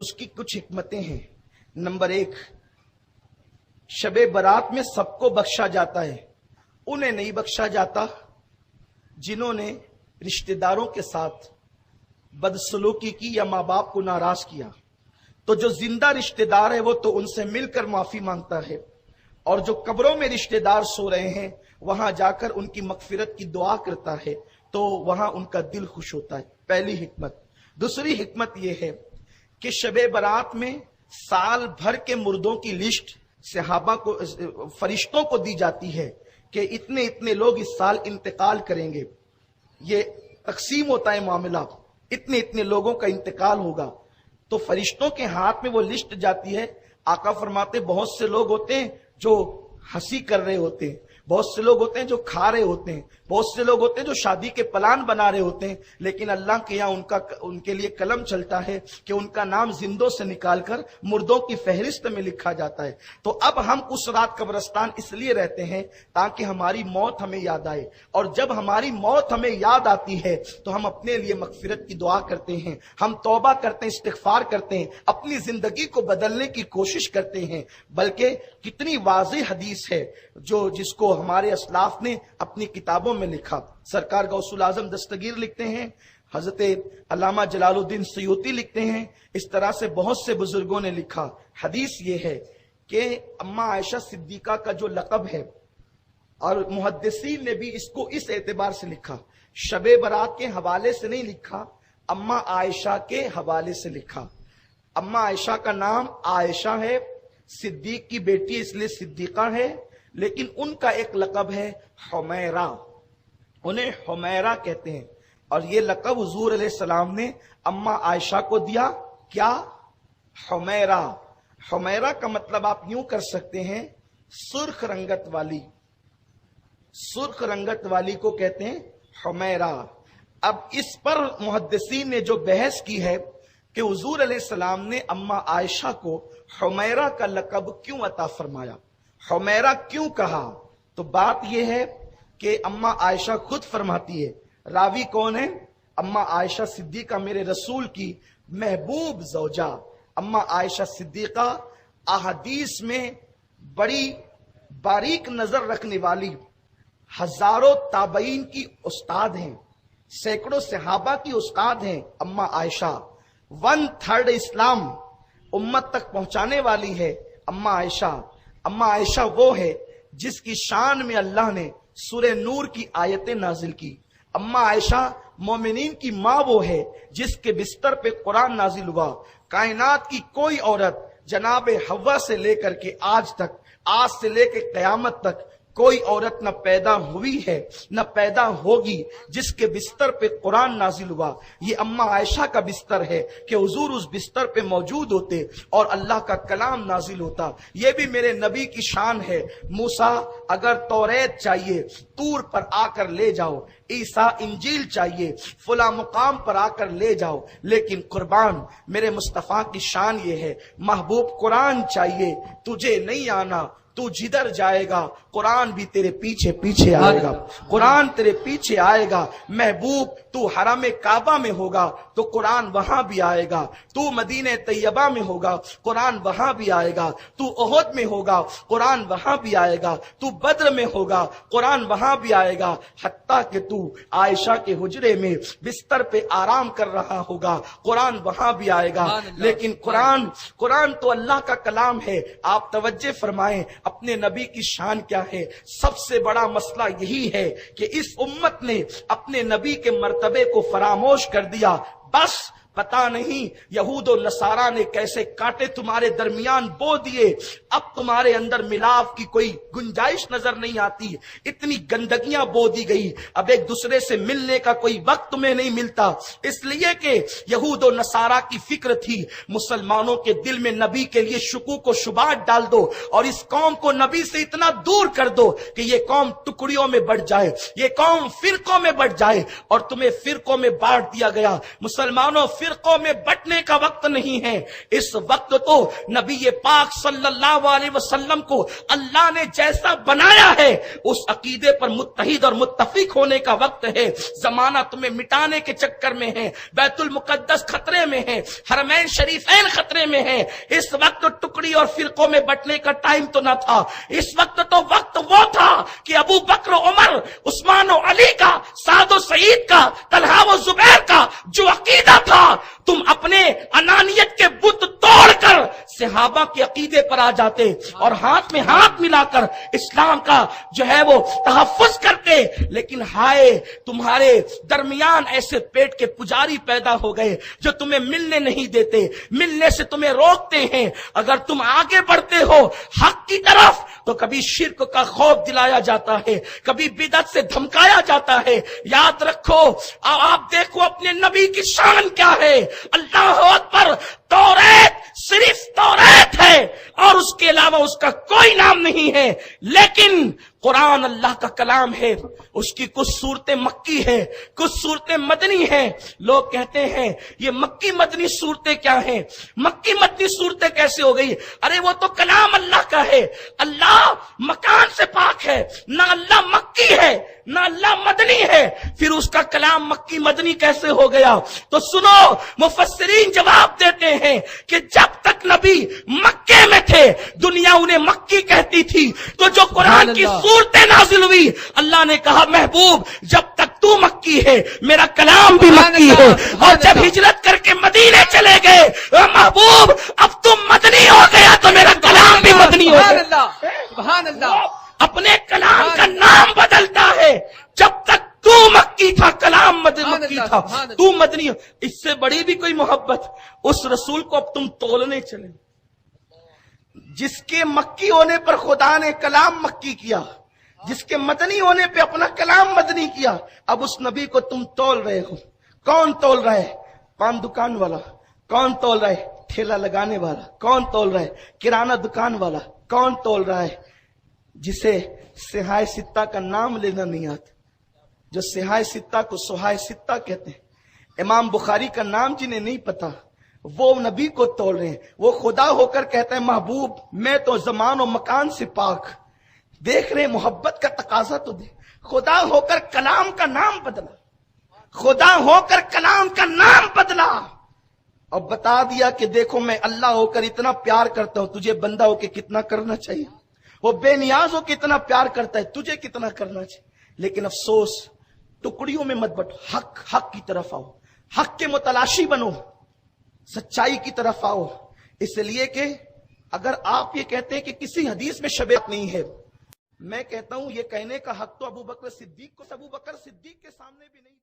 उसकी कुछ हिकमतें हैं। नंबर 1, शबे बारात में सबको बख्शा जाता है, उन्हें नहीं बख्शा जाता जिन्होंने रिश्तेदारों के साथ बदसलूकी की या माँ बाप को नाराज किया। तो जो जिंदा रिश्तेदार है वो तो उनसे मिलकर माफी मांगता है, और जो कब्रों में रिश्तेदार सो रहे हैं वहां जाकर उनकी मगफिरत की दुआ करता है, तो वहां उनका दिल खुश होता है। पहली हिकमत। दूसरी हिकमत यह है कि शबे बारात में साल भर के मुर्दों की लिस्ट सहाबा को, फरिश्तों को दी जाती है कि इतने इतने लोग इस साल इंतकाल करेंगे। ये तकसीम होता है मामला, इतने इतने लोगों का इंतकाल होगा, तो फरिश्तों के हाथ में वो लिस्ट जाती है। आका फरमाते बहुत से लोग होते हैं जो हंसी कर रहे होते हैं, बहुत से लोग होते हैं जो खा रहे होते हैं, बहुत से लोग होते हैं जो शादी के प्लान बना रहे होते हैं, लेकिन अल्लाह के यहाँ उनके लिए कलम चलता है कि उनका नाम जिंदों से निकालकर मुर्दों की फहरिस्त में लिखा जाता है। तो अब हम उस रात कब्रिस्तान इसलिए रहते हैं ताकि हमारी मौत हमें याद आए, और जब हमारी मौत हमें याद आती है तो हम अपने लिए मगफिरत की दुआ करते हैं, हम तौबा करते हैं, इस्तिगफार करते हैं, अपनी जिंदगी को बदलने की कोशिश करते हैं। बल्कि कितनी वाज़ेह हदीस है जिसको हमारे असलाफ ने अपनी किताबों में लिखा। सरकार गौसुल आजम दस्तगीर लिखते हैं, हजरत अल्लामा जलालुद्दीन सयूती लिखते हैं, इस तरह से बहुत से बुजुर्गों ने लिखा। हदीस ये है कि अम्मा आयशा सिद्दीका का जो लक़ब है, और मुहद्दिसीन ने भी इसको इस एतबार से लिखा, शबे बारात के हवाले से नहीं लिखा, अम्मा आयशा के हवाले से लिखा। अम्मा आयशा का नाम आयशा है, सिद्दीक की बेटी इसलिए सिद्दीका है, लेकिन उनका एक लक़ब है हुमैरा, उन्हें हुमैरा कहते हैं। और ये लक़ब हुजूर अलैहिस्सलाम ने अम्मा आयशा को दिया, क्या? हुमैरा। हुमैरा का मतलब आप यूं कर सकते हैं, सुर्ख रंगत वाली, सुर्ख रंगत वाली को कहते हैं हुमैरा। अब इस पर मुहद्दिसीन ने जो बहस की है कि हुजूर अलैहिस्सलाम ने अम्मा आयशा को हुमैरा का लक़ब क्यों अता फरमाया, हुमैरा क्यों कहा, तो बात यह है कि अम्मा आयशा खुद फरमाती है, रावी कौन है? अम्मा आयशा सिद्दीका, मेरे रसूल की महबूब ज़ौजा अम्मा आयशा सिद्दीका अहादीस में बड़ी बारीक नजर रखने वाली, हजारों ताबईन की उस्ताद हैं, सैकड़ों सहाबा की उस्ताद हैं अम्मा आयशा। 1/3 इस्लाम उम्मत तक पहुंचाने वाली है अम्मा आयशा। अम्मा आयशा वो है जिसकी शान में अल्लाह ने सूरह नूर की आयतें नाजिल की। अम्मा आयशा मोमिनीन की माँ वो है जिसके बिस्तर पे कुरान नाजिल हुआ। कायनात की कोई औरत जनाबे हव्वा से लेकर के आज तक, आज से लेकर कयामत तक कोई औरत न पैदा हुई है न पैदा होगी जिसके बिस्तर पे कुरान नाजिल हुआ। ये अम्मा आयशा का बिस्तर है कि हुजूर उस बिस्तर पे मौजूद होते और अल्लाह का कलाम नाजिल होता। ये भी मेरे नबी की शान है। मूसा अगर तौरेत चाहिए तूर पर आकर ले जाओ, ईसा इंजील चाहिए फुला मुकाम पर आकर ले जाओ, लेकिन कुर्बान मेरे मुस्तफा की शान ये है, महबूब कुरान चाहिए तुझे नहीं आना, तू जिधर जाएगा कुरान भी तेरे पीछे पीछे आएगा, कुरान तेरे पीछे आएगा। महबूब तू हरम काबा में होगा तो कुरान वहां भी आएगा, तू मदीने तैयबा में होगा कुरान वहां भी आएगा, तू ओहद में होगा कुरान वहां भी आएगा, तू बद्र में होगा कुरान वहां भी आएगा, हत्ता कि तू आयशा के हुजरे में बिस्तर पे आराम कर रहा होगा कुरान वहां भी आएगा। लेकिन कुरान तो अल्लाह का कलाम है। आप तवज्जो फरमाएं अपने नबी की शान क्या है। सबसे बड़ा मसला यही है कि इस उम्मत ने अपने नबी के मर्तबे को फरामोश कर दिया। बस पता नहीं यहूद और नसारा ने कैसे कांटे तुम्हारे दरमियान बो दिए, अब तुम्हारे अंदर मिलाप की कोई गुंजाइश नजर नहीं आती, इतनी गंदगियां बो दी गई, अब एक दूसरे से मिलने का कोई वक्त तुम्हें नहीं मिलता। इसलिए कि यहूद और नसारा की फिक्र थी मुसलमानों के दिल में नबी के लिए शुकूक व शुबात डाल दो और इस कौम को नबी से इतना दूर कर दो कि ये कौम टुकड़ियों में बढ़ जाए, ये कौम फिरकों में बढ़ जाए, और तुम्हें फिरकों में बांट दिया गया। मुसलमानों فرقوں میں بٹنے کا وقت نہیں ہے. اس وقت تو نبی پاک صلی اللہ علیہ وسلم کو اللہ نے جیسا بنایا ہے اس عقیدے پر متحد اور متفق ہونے کا وقت ہے. زمانہ تمہیں مٹانے کے چکر میں ہے, بیت المقدس خطرے میں ہے, حرمین شریفین خطرے میں ہے. اس وقت ٹکڑی اور فرقوں میں بٹنے کا ٹائم تو نہ تھا. اس وقت تو وقت وہ تھا کہ ابو بکر و عمر, عثمان و علی کا, سعد و سعید کا, طلحہ و زبیر کا جو عقیدہ تھا, تم اپنے انانیت کے بت توڑ کر صحابہ کے عقیدے پر آ جاتے اور ہاتھ میں ہاتھ ملا کر اسلام کا جو ہے وہ تحفظ کرتے. لیکن ہائے تمہارے درمیان ایسے پیٹ کے پجاری پیدا ہو گئے جو تمہیں ملنے نہیں دیتے, ملنے سے تمہیں روکتے ہیں. اگر تم آگے بڑھتے ہو حق کی طرف تو کبھی شرک کا خوف دلایا جاتا ہے, کبھی بدعت سے دھمکایا جاتا ہے. یاد رکھو, آپ دیکھو اپنے نبی کی شان کیا ہے. اللہ اکبر, توریت صرف توریت ہے اور اس کے علاوہ اس کا کوئی نام نہیں ہے. لیکن قرآن اللہ کا کلام ہے, اس کی کچھ صورتیں مکی ہے, کچھ صورتیں مدنی ہیں. لوگ کہتے ہیں یہ مکی مدنی صورتیں کیا ہیں, مکی مدنی صورتیں کیسے ہو گئی؟ ارے وہ تو کلام اللہ کا ہے. اللہ مکان سے پاک ہے, نہ اللہ مکی ہے نہ اللہ مدنی ہے, پھر اس کا کلام مکی مدنی کیسے ہو گیا؟ تو سنو, مفسرین جواب دیتے ہیں کہ جب تک نبی مکے میں تھے دنیا انہیں مکی کہتی تھی. تو جو قرآن کی صورتیں نازل ہوئی, اللہ نے کہا محبوب جب تک تو مکی ہے میرا کلام بھی مکی ہے. اور جب ہجرت کر کے مدینے چلے گئے محبوب اب تم مدنی ہو گیا تو میرا کلام بھی مدنی ہو گیا. سبحان اللہ. اپنے کلام کا نام بدلتا ہے. جب تک تو مکی تھا کلام مکی تھا, تو مدنی. اس سے بڑی بھی کوئی محبت اس رسول کو اب تم تولنے چلے جس کے مکی ہونے پر خدا نے کلام مکی کیا, جس کے مدنی ہونے پہ اپنا کلام مدنی کیا. اب اس نبی کو تم تول رہے ہو. کون تول رہا ہے؟ پان دکان والا. کون تول رہا ہے؟ ٹھیلا لگانے والا. کون تول رہا ہے؟ کرانہ دکان والا. کون تول رہا ہے؟ جسے سہائے ستہ کا نام لینا نہیں آتا, جو سہائے ستہ کو سہائے ستہ کہتے ہیں. امام بخاری کا نام جنہیں نہیں پتا وہ نبی کو تول رہے ہیں. وہ خدا ہو کر کہتا ہے محبوب میں تو زمان و مکان سے پاک. دیکھ رہے محبت کا تقاضا تو دے. خدا ہو کر کلام کا نام بدلا, خدا ہو کر کلام کا نام بدلا اور بتا دیا کہ دیکھو میں اللہ ہو کر اتنا پیار کرتا ہوں, تجھے بندہ ہو کے کتنا کرنا چاہیے. وہ بے نیاز ہو کے اتنا پیار کرتا ہے, تجھے کتنا کرنا چاہیے. لیکن افسوس ٹکڑیوں میں مت بٹو, حق کی طرف آؤ, حق کے متلاشی بنو, سچائی کی طرف آؤ. اس لیے کہ اگر آپ یہ کہتے ہیں کہ کسی حدیث میں شبیہت نہیں ہے, میں کہتا ہوں یہ کہنے کا حق تو ابو بکر صدیق کے سامنے بھی نہیں.